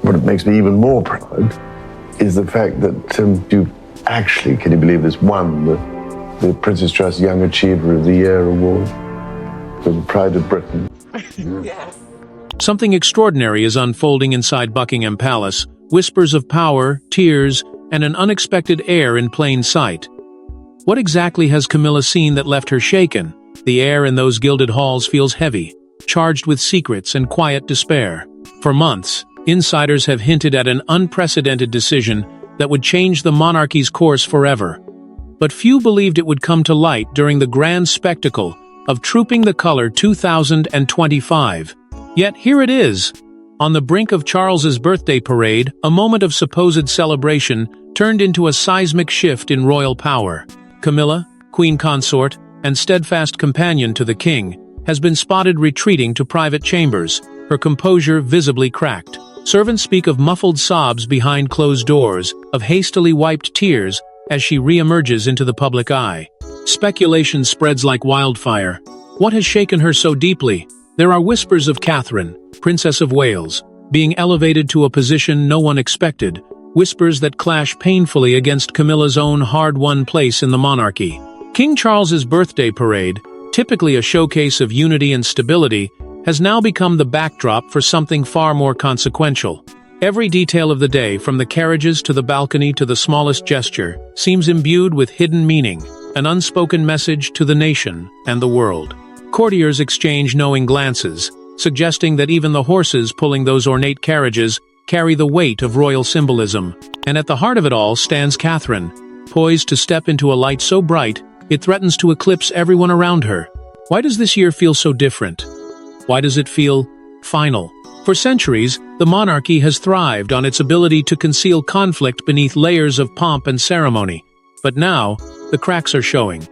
what makes me even more proud is the fact that you actually, can you believe this, won the Princess Trust Young Achiever of the Year award for the pride of Britain. Something extraordinary is unfolding inside Buckingham Palace, whispers of power, tears, and an unexpected heir in plain sight. What exactly has Camila seen that left her shaken? The air in those gilded halls feels heavy, charged with secrets and quiet despair. For months, insiders have hinted at an unprecedented decision that would change the monarchy's course forever. But few believed it would come to light during the grand spectacle of Trooping the Colour 2025. Yet here it is. On the brink of Charles's birthday parade, a moment of supposed celebration turned into a seismic shift in royal power. Camila, queen consort, and steadfast companion to the king, has been spotted retreating to private chambers, her composure visibly cracked. Servants speak of muffled sobs behind closed doors, of hastily wiped tears as she re-emerges into the public eye. Speculation spreads like wildfire. What has shaken her so deeply? There are whispers of Catherine, Princess of Wales, being elevated to a position no one expected, whispers that clash painfully against Camilla's own hard-won place in the monarchy. King Charles's birthday parade, typically a showcase of unity and stability, has now become the backdrop for something far more consequential. Every detail of the day, from the carriages to the balcony to the smallest gesture, seems imbued with hidden meaning, an unspoken message to the nation and the world. Courtiers exchange knowing glances, suggesting that even the horses pulling those ornate carriages carry the weight of royal symbolism. And at the heart of it all stands Catherine, poised to step into a light so bright, it threatens to eclipse everyone around her. Why does this year feel so different? Why does it feel final? For centuries, the monarchy has thrived on its ability to conceal conflict beneath layers of pomp and ceremony. But now, the cracks are showing.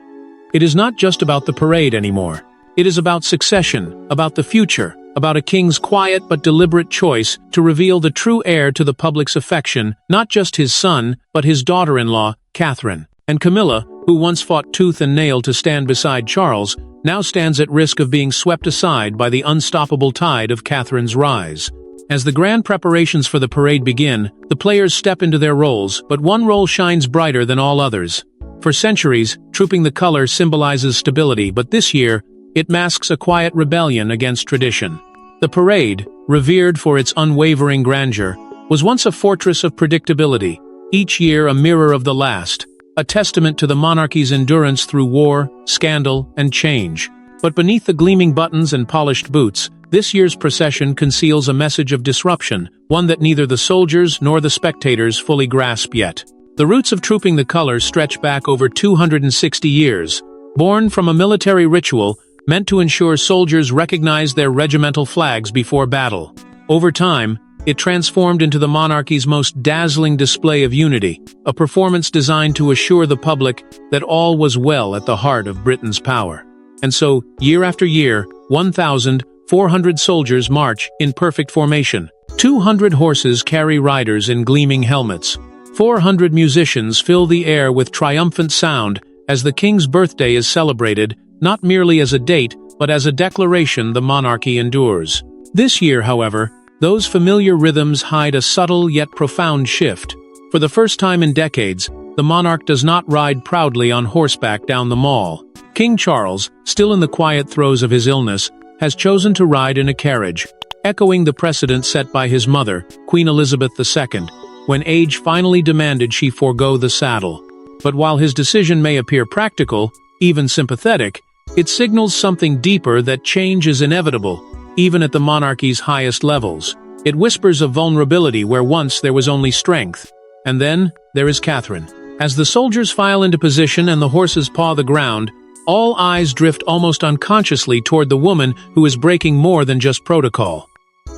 It is not just about the parade anymore. It is about succession, about the future, about a king's quiet but deliberate choice to reveal the true heir to the public's affection, not just his son, but his daughter-in-law, Catherine. And Camila, who once fought tooth and nail to stand beside Charles, now stands at risk of being swept aside by the unstoppable tide of Catherine's rise. As the grand preparations for the parade begin, the players step into their roles, but one role shines brighter than all others. For centuries, Trooping the Colour symbolizes stability, but this year, it masks a quiet rebellion against tradition. The parade, revered for its unwavering grandeur, was once a fortress of predictability, each year a mirror of the last, a testament to the monarchy's endurance through war, scandal, and change. But beneath the gleaming buttons and polished boots, this year's procession conceals a message of disruption, one that neither the soldiers nor the spectators fully grasp yet. The roots of Trooping the Colour stretch back over 260 years, born from a military ritual meant to ensure soldiers recognized their regimental flags before battle. Over time, it transformed into the monarchy's most dazzling display of unity, a performance designed to assure the public that all was well at the heart of Britain's power. And so, year after year, 1,400 soldiers march in perfect formation. 200 horses carry riders in gleaming helmets. 400 musicians fill the air with triumphant sound as the king's birthday is celebrated, not merely as a date, but as a declaration the monarchy endures. This year, however, those familiar rhythms hide a subtle yet profound shift. For the first time in decades, the monarch does not ride proudly on horseback down the Mall. King Charles, still in the quiet throes of his illness, has chosen to ride in a carriage, echoing the precedent set by his mother, Queen Elizabeth II, when age finally demanded she forego the saddle. But while his decision may appear practical, even sympathetic, it signals something deeper, that change is inevitable, even at the monarchy's highest levels. It whispers of vulnerability where once there was only strength. And then, there is Catherine. As the soldiers file into position and the horses paw the ground, all eyes drift almost unconsciously toward the woman who is breaking more than just protocol.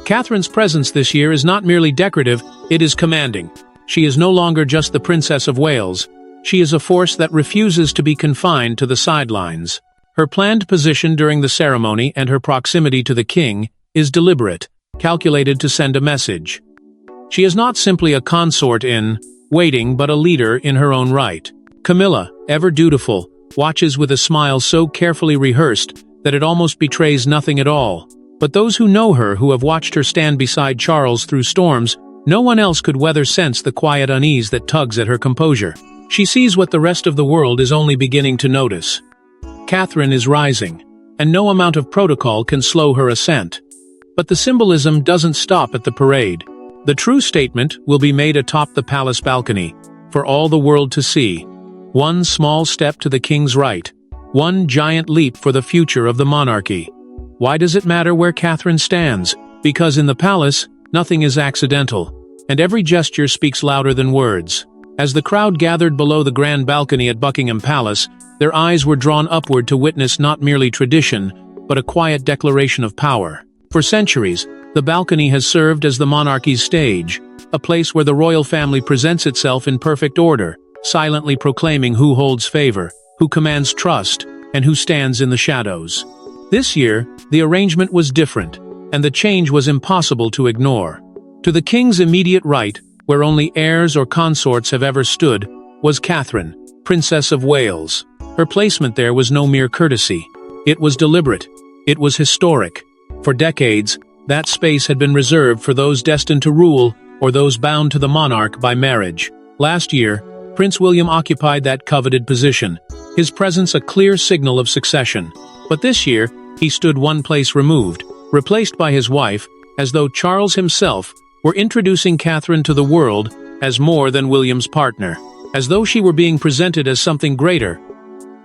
Catherine's presence this year is not merely decorative, it is commanding. She is no longer just the Princess of Wales. She is a force that refuses to be confined to the sidelines. Her planned position during the ceremony and her proximity to the king is deliberate, calculated to send a message. She is not simply a consort in waiting, but a leader in her own right. Camila, ever dutiful, watches with a smile so carefully rehearsed that it almost betrays nothing at all. But those who know her, who have watched her stand beside Charles through storms, No one else could sense the quiet unease that tugs at her composure. She sees what the rest of the world is only beginning to notice. Catherine is rising, and no amount of protocol can slow her ascent. But the symbolism doesn't stop at the parade. The true statement will be made atop the palace balcony, for all the world to see. One small step to the king's right, one giant leap for the future of the monarchy. Why does it matter where Catherine stands? Because in the palace, nothing is accidental, and every gesture speaks louder than words. As the crowd gathered below the grand balcony at Buckingham Palace, their eyes were drawn upward to witness not merely tradition, but a quiet declaration of power. For centuries, the balcony has served as the monarchy's stage, a place where the royal family presents itself in perfect order, silently proclaiming who holds favor, who commands trust, and who stands in the shadows. This year, the arrangement was different, and the change was impossible to ignore. To the king's immediate right, where only heirs or consorts have ever stood, was Catherine, Princess of Wales. Her placement there was no mere courtesy. It was deliberate. It was historic. For decades, that space had been reserved for those destined to rule or those bound to the monarch by marriage. Last year, Prince William occupied that coveted position, his presence a clear signal of succession. But this year, he stood one place removed, replaced by his wife, as though Charles himself were introducing Catherine to the world as more than William's partner, as though she were being presented as something greater,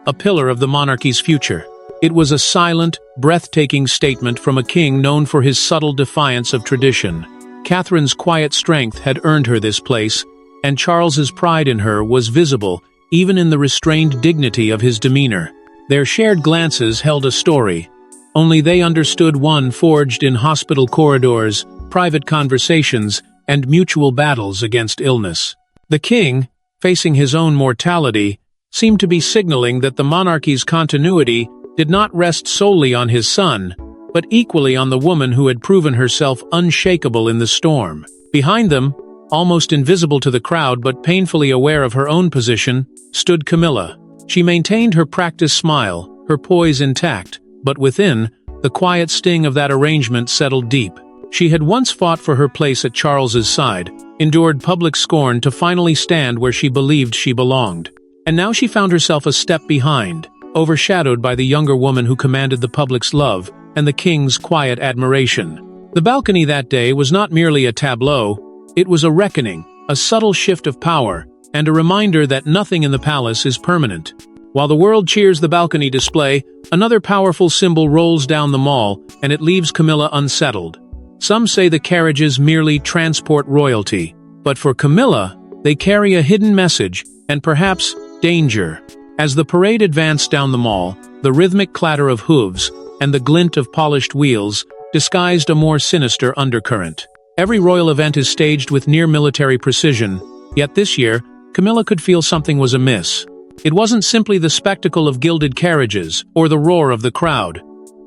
a pillar of the monarchy's future. It was a silent, breathtaking statement from a king known for his subtle defiance of tradition. Catherine's quiet strength had earned her this place, and Charles's pride in her was visible even in the restrained dignity of his demeanor. Their shared glances held a story. Only they understood, one forged in hospital corridors, private conversations, and mutual battles against illness. The king, facing his own mortality, seemed to be signaling that the monarchy's continuity did not rest solely on his son, but equally on the woman who had proven herself unshakable in the storm. Behind them, almost invisible to the crowd but painfully aware of her own position, stood Camila. She maintained her practiced smile, her poise intact, but within, the quiet sting of that arrangement settled deep. She had once fought for her place at Charles's side, endured public scorn to finally stand where she believed she belonged. And now she found herself a step behind, overshadowed by the younger woman who commanded the public's love and the king's quiet admiration. The balcony that day was not merely a tableau, it was a reckoning, a subtle shift of power, and a reminder that nothing in the palace is permanent. While the world cheers the balcony display, another powerful symbol rolls down the mall, and it leaves Camila unsettled. Some say the carriages merely transport royalty, but for Camila, they carry a hidden message, and perhaps danger. As the parade advanced down the mall, the rhythmic clatter of hooves and the glint of polished wheels disguised a more sinister undercurrent. Every royal event is staged with near-military precision, yet this year, Camila could feel something was amiss. It wasn't simply the spectacle of gilded carriages or the roar of the crowd.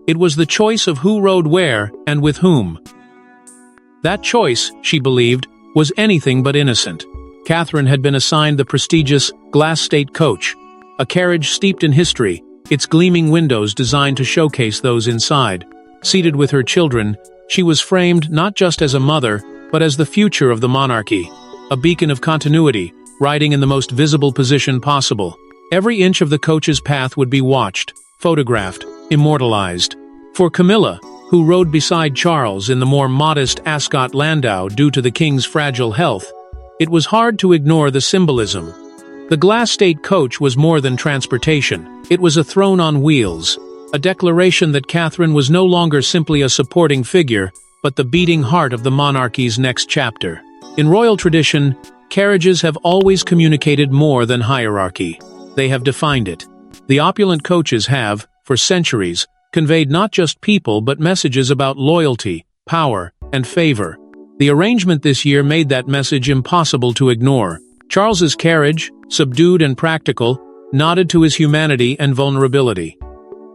It was the choice of who rode where and with whom. That choice, she believed, was anything but innocent. Catherine had been assigned the prestigious glass state coach, a carriage steeped in history, its gleaming windows designed to showcase those inside. Seated with her children, she was framed not just as a mother, but as the future of the monarchy, a beacon of continuity, riding in the most visible position possible. Every inch of the coach's path would be watched, photographed, immortalized. For Camila, who rode beside Charles in the more modest Ascot landau due to the king's fragile health, it was hard to ignore the symbolism. The glass state coach was more than transportation. It was a throne on wheels, a declaration that Catherine was no longer simply a supporting figure, but the beating heart of the monarchy's next chapter. In royal tradition, carriages have always communicated more than hierarchy. They have defined it. The opulent coaches have, for centuries, conveyed not just people but messages about loyalty, power, and favor. The arrangement this year made that message impossible to ignore. Charles's carriage, subdued and practical, nodded to his humanity and vulnerability.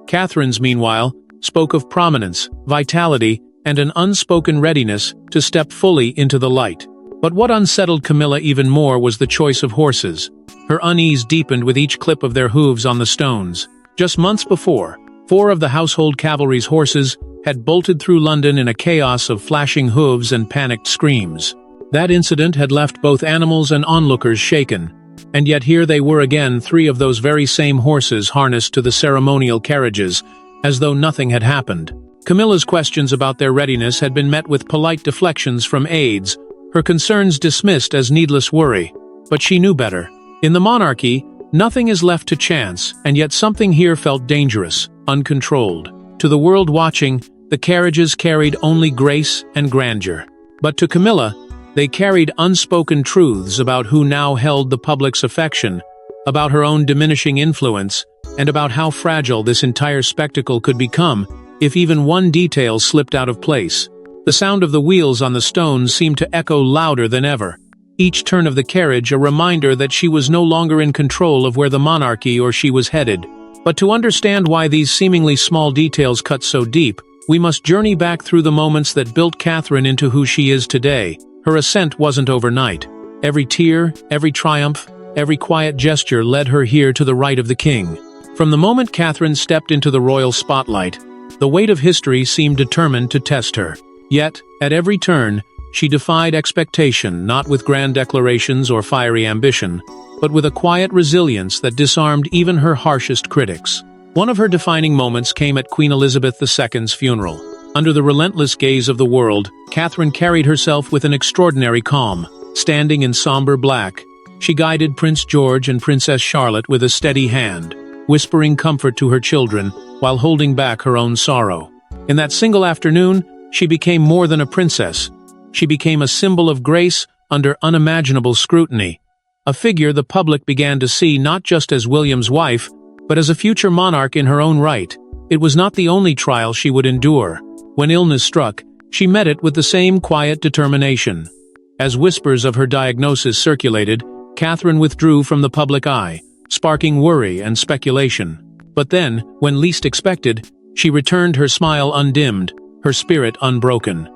Catherine's, meanwhile, spoke of prominence, vitality, and an unspoken readiness to step fully into the light. But what unsettled Camila even more was the choice of horses. Her unease deepened with each clip of their hooves on the stones. Just months before, 4 of the household cavalry's horses had bolted through London in a chaos of flashing hooves and panicked screams. That incident had left both animals and onlookers shaken, and yet here they were again, three of those very same horses harnessed to the ceremonial carriages, as though nothing had happened. Camilla's questions about their readiness had been met with polite deflections from aides, her concerns dismissed as needless worry. But she knew better. In the monarchy, nothing is left to chance, and yet something here felt dangerous, uncontrolled. To the world watching, the carriages carried only grace and grandeur. But to Camila, they carried unspoken truths about who now held the public's affection, about her own diminishing influence, and about how fragile this entire spectacle could become if even one detail slipped out of place. The sound of the wheels on the stones seemed to echo louder than ever, each turn of the carriage a reminder that she was no longer in control of where the monarchy or she was headed. But to understand why these seemingly small details cut so deep, we must journey back through the moments that built Catherine into who she is today. Her ascent wasn't overnight. Every tear, every triumph, every quiet gesture led her here to the right of the king. From the moment Catherine stepped into the royal spotlight, the weight of history seemed determined to test her. Yet, at every turn, she defied expectation, not with grand declarations or fiery ambition, but with a quiet resilience that disarmed even her harshest critics. One of her defining moments came at Queen Elizabeth II's funeral. Under the relentless gaze of the world, Catherine carried herself with an extraordinary calm. Standing in somber black, she guided Prince George and Princess Charlotte with a steady hand, whispering comfort to her children while holding back her own sorrow. In that single afternoon, she became more than a princess. She became a symbol of grace under unimaginable scrutiny, a figure the public began to see not just as William's wife, but as a future monarch in her own right. It was not the only trial she would endure. When illness struck, she met it with the same quiet determination. As whispers of her diagnosis circulated, Catherine withdrew from the public eye, sparking worry and speculation. But then, when least expected, she returned, her smile undimmed, her spirit unbroken.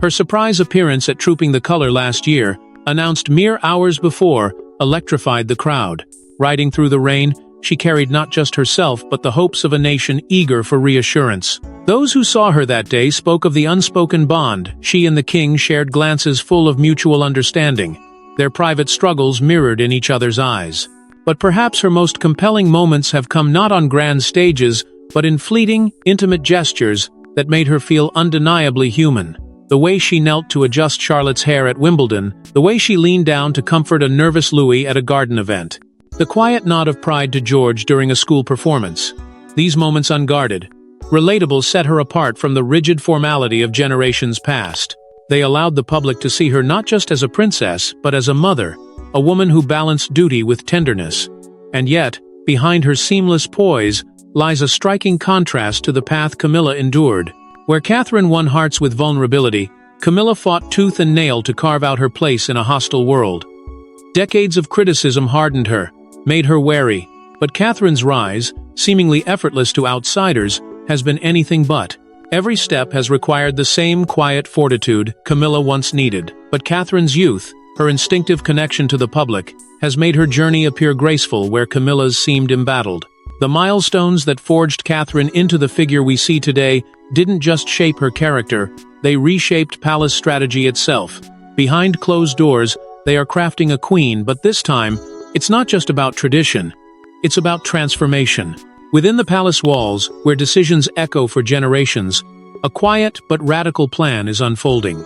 Her surprise appearance at Trooping the Color last year, announced mere hours before, electrified the crowd. Riding through the rain, she carried not just herself but the hopes of a nation eager for reassurance. Those who saw her that day spoke of the unspoken bond. She and the king shared glances full of mutual understanding, their private struggles mirrored in each other's eyes. But perhaps her most compelling moments have come not on grand stages, but in fleeting, intimate gestures that made her feel undeniably human. The way she knelt to adjust Charlotte's hair at Wimbledon, the way she leaned down to comfort a nervous Louis at a garden event, the quiet nod of pride to George during a school performance. These moments, unguarded, relatable, set her apart from the rigid formality of generations past. They allowed the public to see her not just as a princess, but as a mother, a woman who balanced duty with tenderness. And yet, behind her seamless poise, lies a striking contrast to the path Camila endured. Where Catherine won hearts with vulnerability, Camila fought tooth and nail to carve out her place in a hostile world. Decades of criticism hardened her, made her wary, but Catherine's rise, seemingly effortless to outsiders, has been anything but. Every step has required the same quiet fortitude Camila once needed, but Catherine's youth, her instinctive connection to the public, has made her journey appear graceful where Camila's seemed embattled. The milestones that forged Catherine into the figure we see today didn't just shape her character, they reshaped palace strategy itself. Behind closed doors, they are crafting a queen, but this time, it's not just about tradition, it's about transformation. Within the palace walls, where decisions echo for generations, a quiet but radical plan is unfolding.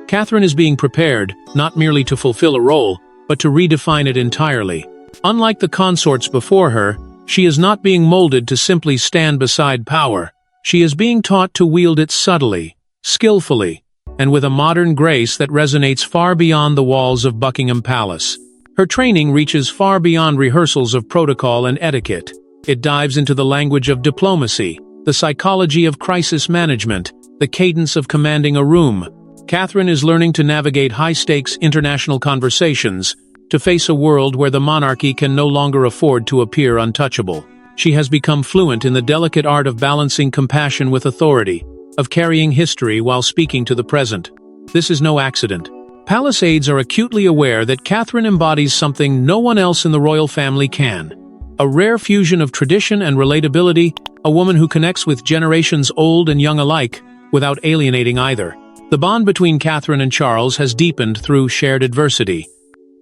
Catherine is being prepared, not merely to fulfill a role, but to redefine it entirely. Unlike the consorts before her, she is not being molded to simply stand beside power. She is being taught to wield it subtly, skillfully, and with a modern grace that resonates far beyond the walls of Buckingham Palace. Her training reaches far beyond rehearsals of protocol and etiquette. It dives into the language of diplomacy, the psychology of crisis management, the cadence of commanding a room. Catherine is learning to navigate high-stakes international conversations, to face a world where the monarchy can no longer afford to appear untouchable. She has become fluent in the delicate art of balancing compassion with authority, of carrying history while speaking to the present. This is no accident. Palace aides are acutely aware that Catherine embodies something no one else in the royal family can. A rare fusion of tradition and relatability, a woman who connects with generations old and young alike, without alienating either. The bond between Catherine and Charles has deepened through shared adversity.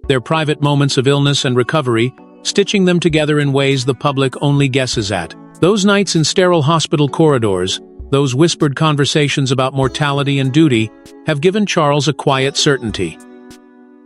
Their private moments of illness and recovery, stitching them together in ways the public only guesses at. Those nights in sterile hospital corridors, those whispered conversations about mortality and duty, have given Charles a quiet certainty.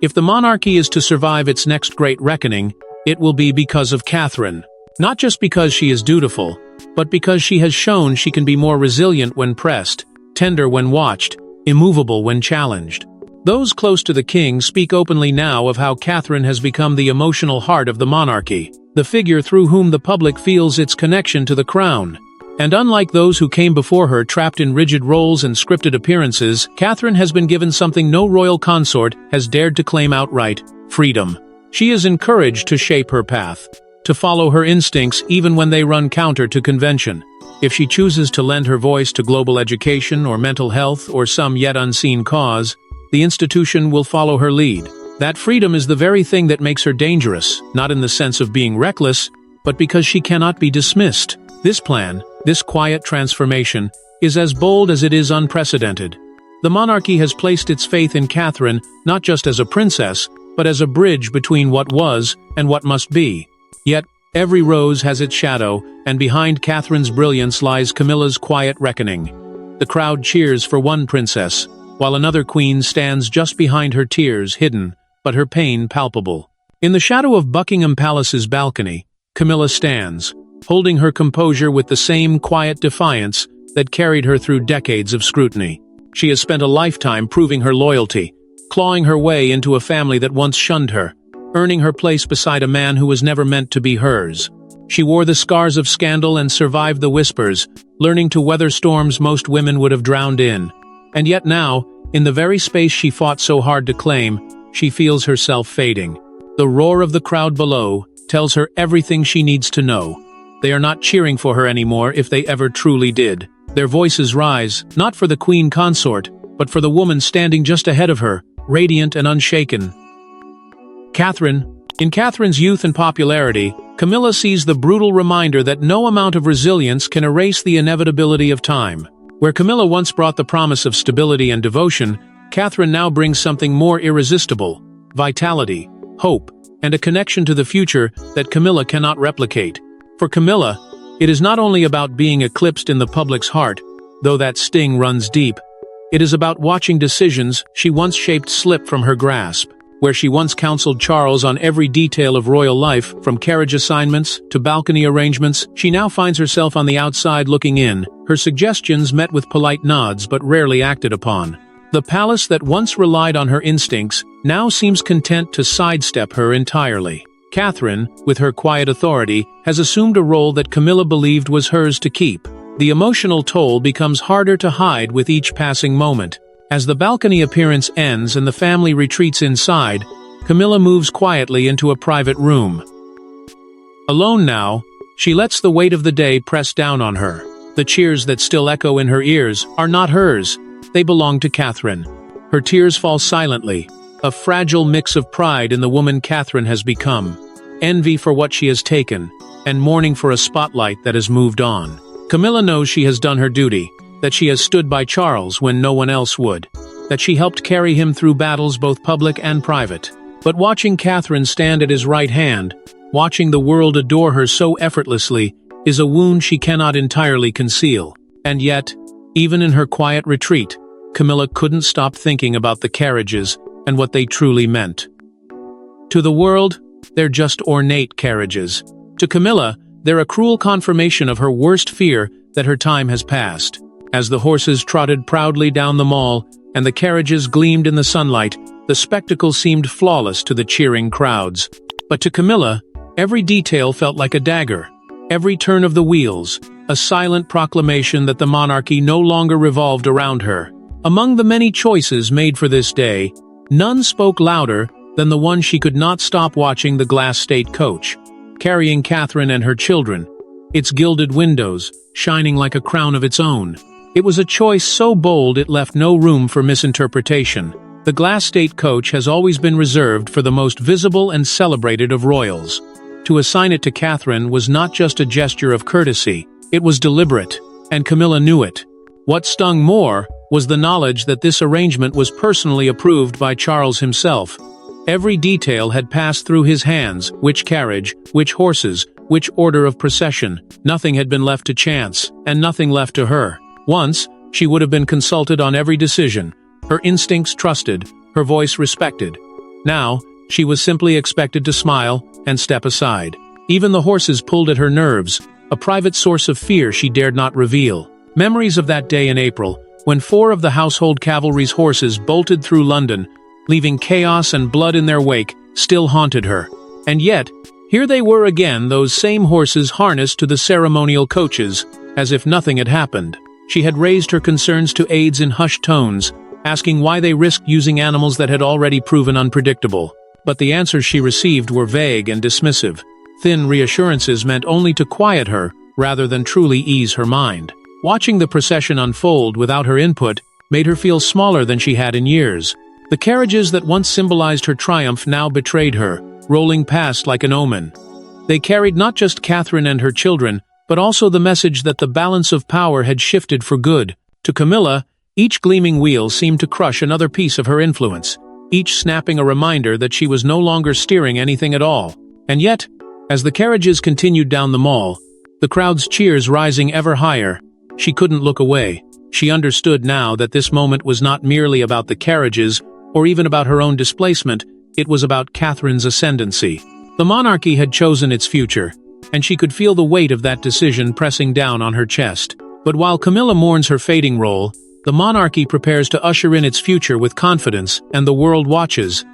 If the monarchy is to survive its next great reckoning, it will be because of Catherine. Not just because she is dutiful, but because she has shown she can be more resilient when pressed, tender when watched, immovable when challenged. Those close to the king speak openly now of how Catherine has become the emotional heart of the monarchy, the figure through whom the public feels its connection to the crown. And unlike those who came before her trapped in rigid roles and scripted appearances, Catherine has been given something no royal consort has dared to claim outright: freedom. She is encouraged to shape her path, to follow her instincts even when they run counter to convention. If she chooses to lend her voice to global education or mental health or some yet unseen cause, the institution will follow her lead. That freedom is the very thing that makes her dangerous, not in the sense of being reckless, but because she cannot be dismissed. This plan, this quiet transformation, is as bold as it is unprecedented. The monarchy has placed its faith in Catherine not just as a princess, but as a bridge between what was and what must be. Yet, every rose has its shadow, and behind Catherine's brilliance lies Camilla's quiet reckoning. The crowd cheers for one princess, while another queen stands just behind her, tears hidden, but her pain palpable. In the shadow of Buckingham Palace's balcony, Camilla stands, holding her composure with the same quiet defiance that carried her through decades of scrutiny. She has spent a lifetime proving her loyalty, clawing her way into a family that once shunned her, earning her place beside a man who was never meant to be hers. She wore the scars of scandal and survived the whispers, learning to weather storms most women would have drowned in. And yet now, in the very space she fought so hard to claim, she feels herself fading. The roar of the crowd below tells her everything she needs to know. They are not cheering for her anymore if they ever truly did. Their voices rise, not for the queen consort, but for the woman standing just ahead of her, radiant and unshaken. Catherine. In Catherine's youth and popularity, Camilla sees the brutal reminder that no amount of resilience can erase the inevitability of time. Where Camilla once brought the promise of stability and devotion, Catherine now brings something more irresistible: vitality, hope, and a connection to the future that Camilla cannot replicate. For Camilla, it is not only about being eclipsed in the public's heart, though that sting runs deep. It is about watching decisions she once shaped slip from her grasp. Where she once counseled Charles on every detail of royal life, from carriage assignments to balcony arrangements, she now finds herself on the outside looking in, her suggestions met with polite nods but rarely acted upon. The palace that once relied on her instincts now seems content to sidestep her entirely. Catherine, with her quiet authority, has assumed a role that Camilla believed was hers to keep. The emotional toll becomes harder to hide with each passing moment. As the balcony appearance ends and the family retreats inside, Camilla moves quietly into a private room. Alone now, she lets the weight of the day press down on her. The cheers that still echo in her ears are not hers, they belong to Catherine. Her tears fall silently, a fragile mix of pride in the woman Catherine has become, envy for what she has taken, and mourning for a spotlight that has moved on. Camilla knows she has done her duty, that she has stood by Charles when no one else would, that she helped carry him through battles both public and private. But watching Catherine stand at his right hand, watching the world adore her so effortlessly, is a wound she cannot entirely conceal. And yet, even in her quiet retreat, Camilla couldn't stop thinking about the carriages and what they truly meant. To the world, they're just ornate carriages. To Camilla, they're a cruel confirmation of her worst fear that her time has passed. As the horses trotted proudly down the mall and the carriages gleamed in the sunlight, the spectacle seemed flawless to the cheering crowds. But to Camilla, every detail felt like a dagger. Every turn of the wheels, a silent proclamation that the monarchy no longer revolved around her. Among the many choices made for this day, none spoke louder than the one she could not stop watching: the glass state coach, carrying Catherine and her children, its gilded windows shining like a crown of its own. It was a choice so bold it left no room for misinterpretation. The glass state coach has always been reserved for the most visible and celebrated of royals. To assign it to Catherine was not just a gesture of courtesy, it was deliberate, and Camilla knew it. What stung more was the knowledge that this arrangement was personally approved by Charles himself. Every detail had passed through his hands: which carriage, which horses, which order of procession. Nothing had been left to chance, and nothing left to her. Once, she would have been consulted on every decision, her instincts trusted, her voice respected. Now, she was simply expected to smile and step aside. Even the horses pulled at her nerves, a private source of fear she dared not reveal. Memories of that day in April, when 4 of the household cavalry's horses bolted through London, leaving chaos and blood in their wake, still haunted her. And yet, here they were again, those same horses harnessed to the ceremonial coaches, as if nothing had happened. She had raised her concerns to aides in hushed tones, asking why they risked using animals that had already proven unpredictable. But the answers she received were vague and dismissive. Thin reassurances meant only to quiet her, rather than truly ease her mind. Watching the procession unfold without her input made her feel smaller than she had in years. The carriages that once symbolized her triumph now betrayed her, rolling past like an omen. They carried not just Catherine and her children, but also the message that the balance of power had shifted for good. To Camila, each gleaming wheel seemed to crush another piece of her influence, each snapping a reminder that she was no longer steering anything at all. And yet, as the carriages continued down the mall, the crowd's cheers rising ever higher, she couldn't look away. She understood now that this moment was not merely about the carriages, or even about her own displacement. It was about Catherine's ascendancy. The monarchy had chosen its future, and she could feel the weight of that decision pressing down on her chest. But while Camila mourns her fading role, the monarchy prepares to usher in its future with confidence, and the world watches.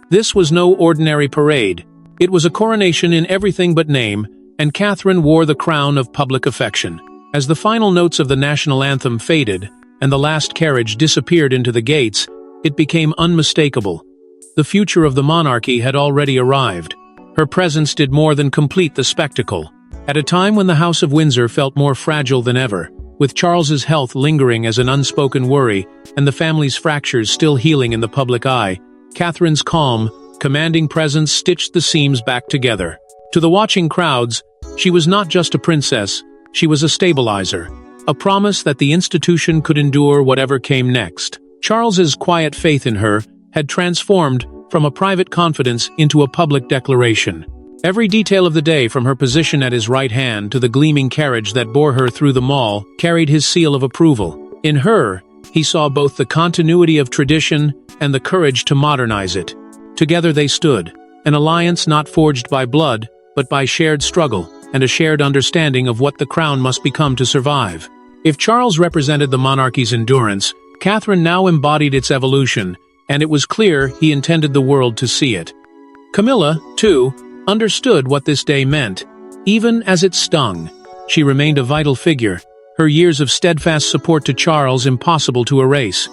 This was no ordinary parade. It was a coronation in everything but name, and Catherine wore the crown of public affection. As the final notes of the national anthem faded, and the last carriage disappeared into the gates, it became unmistakable. The future of the monarchy had already arrived. Her presence did more than complete the spectacle. At a time when the House of Windsor felt more fragile than ever, with Charles's health lingering as an unspoken worry, and the family's fractures still healing in the public eye, Catherine's calm, commanding presence stitched the seams back together. To the watching crowds, she was not just a princess, she was a stabilizer, a promise that the institution could endure whatever came next. Charles's quiet faith in her had transformed from a private confidence into a public declaration. Every detail of the day, from her position at his right hand to the gleaming carriage that bore her through the mall, carried his seal of approval. In her, he saw both the continuity of tradition and the courage to modernize it. Together they stood, an alliance not forged by blood, but by shared struggle, and a shared understanding of what the crown must become to survive. If Charles represented the monarchy's endurance, Catherine now embodied its evolution, and it was clear he intended the world to see it. Camila, too, understood what this day meant, even as it stung. She remained a vital figure, her years of steadfast support to Charles impossible to erase.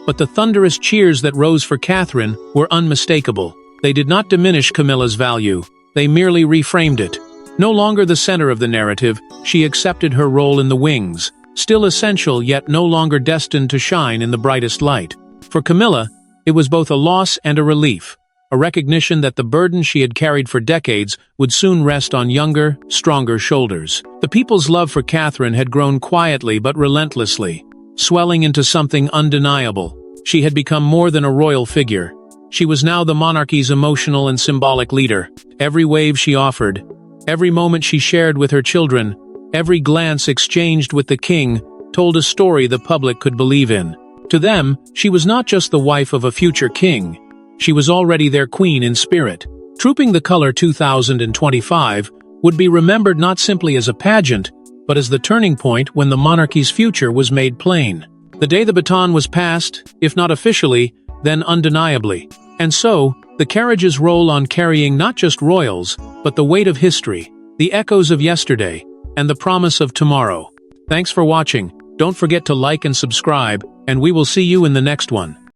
But the thunderous cheers that rose for Catherine were unmistakable. They did not diminish Camilla's value, they merely reframed it. No longer the center of the narrative, she accepted her role in the wings, still essential yet no longer destined to shine in the brightest light. For Camila, it was both a loss and a relief, a recognition that the burden she had carried for decades would soon rest on younger, stronger shoulders. The people's love for Catherine had grown quietly but relentlessly, swelling into something undeniable. She had become more than a royal figure. She was now the monarchy's emotional and symbolic leader. Every wave she offered, every moment she shared with her children, every glance exchanged with the king told a story the public could believe in. To them, she was not just the wife of a future king. She was already their queen in spirit. Trooping the Color 2025 would be remembered not simply as a pageant, but as the turning point when the monarchy's future was made plain. The day the baton was passed, if not officially, then undeniably. And so, the carriages roll on, carrying not just royals, but the weight of history, the echoes of yesterday, and the promise of tomorrow. Thanks for watching. Don't forget to like and subscribe, and we will see you in the next one.